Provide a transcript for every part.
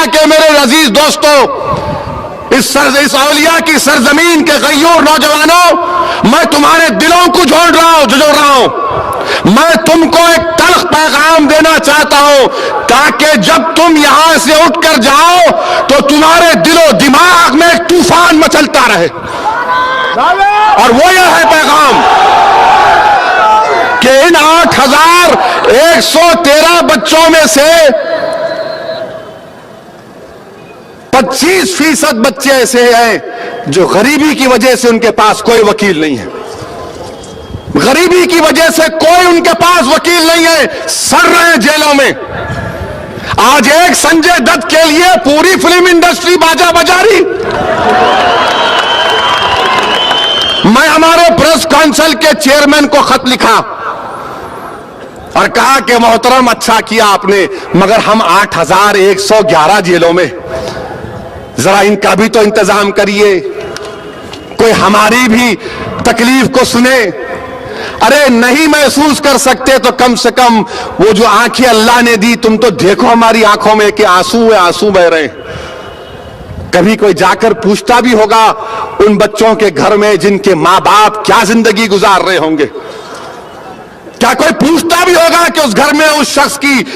कहा कि मेरे अजीज दोस्तों, इस औलिया की सरजमीन के गयूर नौजवानों, मैं तुम्हारे दिलों को जोड़ रहा हूं। मैं तुमको एक तल्ख पैगाम देना चाहता हूं, ताकि जब तुम यहां से उठकर जाओ तो तुम्हारे दिलो दिमाग में एक तूफान मचलता रहे। और वो यह है पैगाम कि इन 8113 बच्चों में से 25% बच्चे ऐसे हैं जो गरीबी की वजह से उनके पास कोई वकील नहीं है। गरीबी की वजह से कोई उनके पास वकील नहीं है, सड़ रहे हैं जेलों में। आज एक संजय दत्त के लिए पूरी फिल्म इंडस्ट्री बाजा बजा रही। मैं हमारे प्रेस काउंसिल के चेयरमैन को खत लिखा और कहा कि मोहतरम, अच्छा किया आपने, मगर हम 8111 जेलों में, जरा इनका भी तो इंतजाम करिए, कोई हमारी भी तकलीफ को सुने। अरे नहीं महसूस कर सकते तो कम से कम वो जो आंखें अल्लाह ने दी, तुम तो देखो हमारी आंखों में कि आंसू बह रहे हैं। कभी कोई जाकर पूछता भी होगा उन बच्चों के घर में जिनके मां बाप क्या जिंदगी गुजार रहे होंगे। क्या कोई पूछता भी होगा कि उस घर में उस शख्स की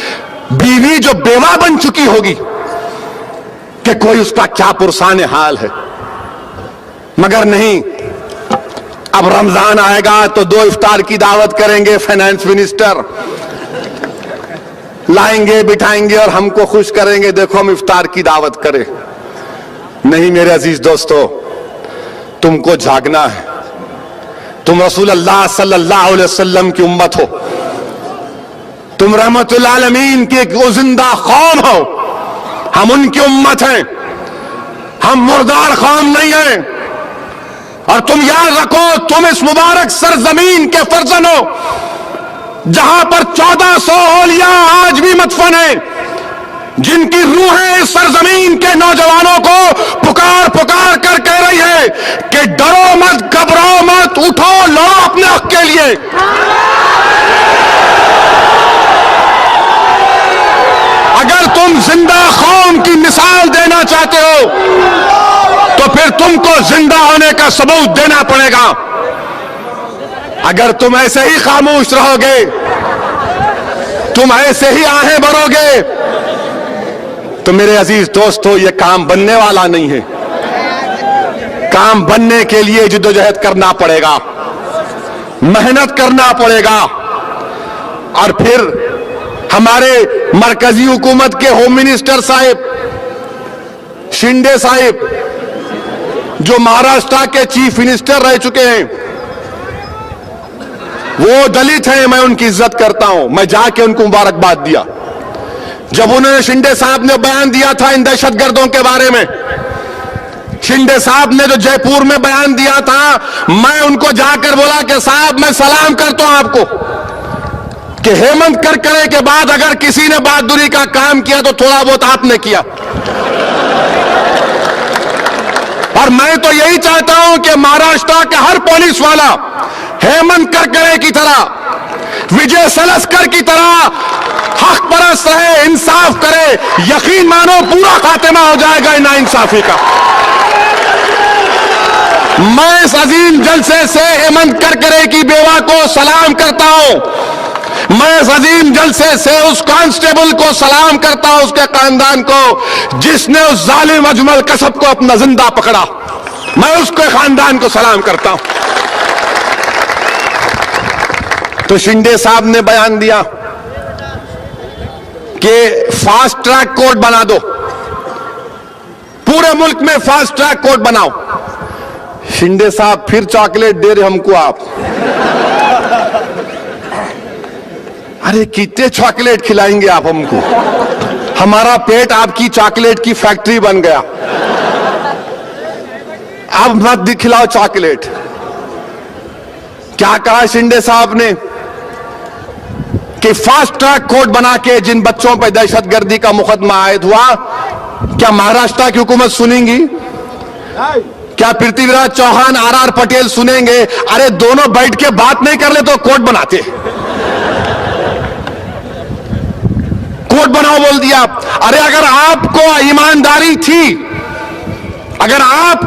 बीवी जो बेवा बन चुकी होगी, कि कोई उसका क्या पुरसान हाल है। मगर नहीं, अब रमजान आएगा तो 2 इफ्तार की दावत करेंगे, फाइनेंस मिनिस्टर लाएंगे, बिठाएंगे और हमको खुश करेंगे, देखो हम इफ्तार की दावत करें। नहीं मेरे अजीज दोस्तों, तुमको जागना है। तुम रसूल अल्लाह सल्लल्लाहु अलैहि वसल्लम की उम्मत हो, तुम रहमतुल आलमीन की एक जिंदा कौम हो। हम उनकी उम्मत हैं, हम मुर्दार कौम नहीं हैं। और तुम याद रखो, तुम इस मुबारक सरजमीन के फर्जन हो, जहां पर 1400 औलिया आज भी मदफन है, जिनकी रूहें इस सरजमीन के नौजवानों को पुकार पुकार कर कह रही है कि डरो मत, घबराओ मत, उठो, लड़ो अपने हक के लिए। अगर तुम जिंदा कौम की मिसाल देना चाहते हो तो फिर तुमको जिंदा होने का सबूत देना पड़ेगा। अगर तुम ऐसे ही खामोश रहोगे, तुम ऐसे ही आहें भरोगे, तो मेरे अजीज दोस्तों, यह काम बनने वाला नहीं है। काम बनने के लिए जिद्दोजहद करना पड़ेगा, मेहनत करना पड़ेगा। और फिर हमारे मरकजी हुकूमत के होम मिनिस्टर साहिब शिंदे साहिब, जो महाराष्ट्र के चीफ मिनिस्टर रह चुके हैं, वो दलित हैं, मैं उनकी इज्जत करता हूं। मैं जाके उनको मुबारकबाद दिया जब उन्होंने, शिंदे साहब ने बयान दिया था इन दहशतगर्दों के बारे में। शिंदे साहब ने जो जयपुर में बयान दिया था, मैं उनको जाकर बोला कि साहब, मैं सलाम करता हूं आपको कि हेमंत करकरे के बाद अगर किसी ने बहादुरी का काम किया तो थोड़ा बहुत आपने किया। और मैं तो यही चाहता हूं कि महाराष्ट्र के हर पुलिस वाला हेमंत करकरे की तरह, विजय सलस्कर की तरह हक परस्त रहे, इंसाफ करे। यकीन मानो पूरा खात्मा हो जाएगा इन नाइंसाफी का। मैं इस अजीम जलसे से हेमंत करकरे की बेवा को सलाम करता हूं। मैं इस अजीम जलसे से उस कांस्टेबल को सलाम करता हूं, उसके खानदान को, जिसने उस जालिम अजमल कसब को अपना जिंदा पकड़ा। मैं उसके खानदान को सलाम करता हूं। तो शिंदे साहब ने बयान दिया कि फास्ट ट्रैक कोर्ट बना दो, पूरे मुल्क में फास्ट ट्रैक कोर्ट बनाओ। शिंदे साहब फिर चॉकलेट दे रहे हमको आप। अरे कितने चॉकलेट खिलाएंगे आप हमको? हमारा पेट आपकी चॉकलेट की फैक्ट्री बन गया। अब मत दिखलाओ चॉकलेट। क्या कहा शिंदे साहब ने कि फास्ट ट्रैक कोर्ट बना के जिन बच्चों पर दहशतगर्दी का मुकदमा आयद हुआ, क्या महाराष्ट्र की हुकूमत सुनेंगी? क्या पृथ्वीराज चौहान, आर पटेल सुनेंगे? अरे दोनों बैठ के बात नहीं कर ले तो कोर्ट बनाते। कोर्ट बनाओ बोल दिया। अरे अगर आपको ईमानदारी थी, अगर आप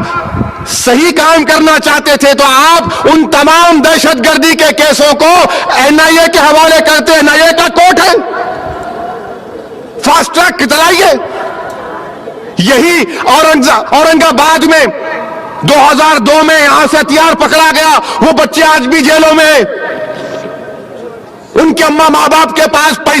सही काम करना चाहते थे तो आप उन तमाम दहशतगर्दी के केसों को एनआईए के हवाले करते। एनआईए का कोर्ट है, फास्ट ट्रैक कितलाइए। यही औरंगाबाद में 2002 में यहां से हथियार पकड़ा गया, वो बच्चे आज भी जेलों में। उनके अम्मा मां बाप के पास पैसे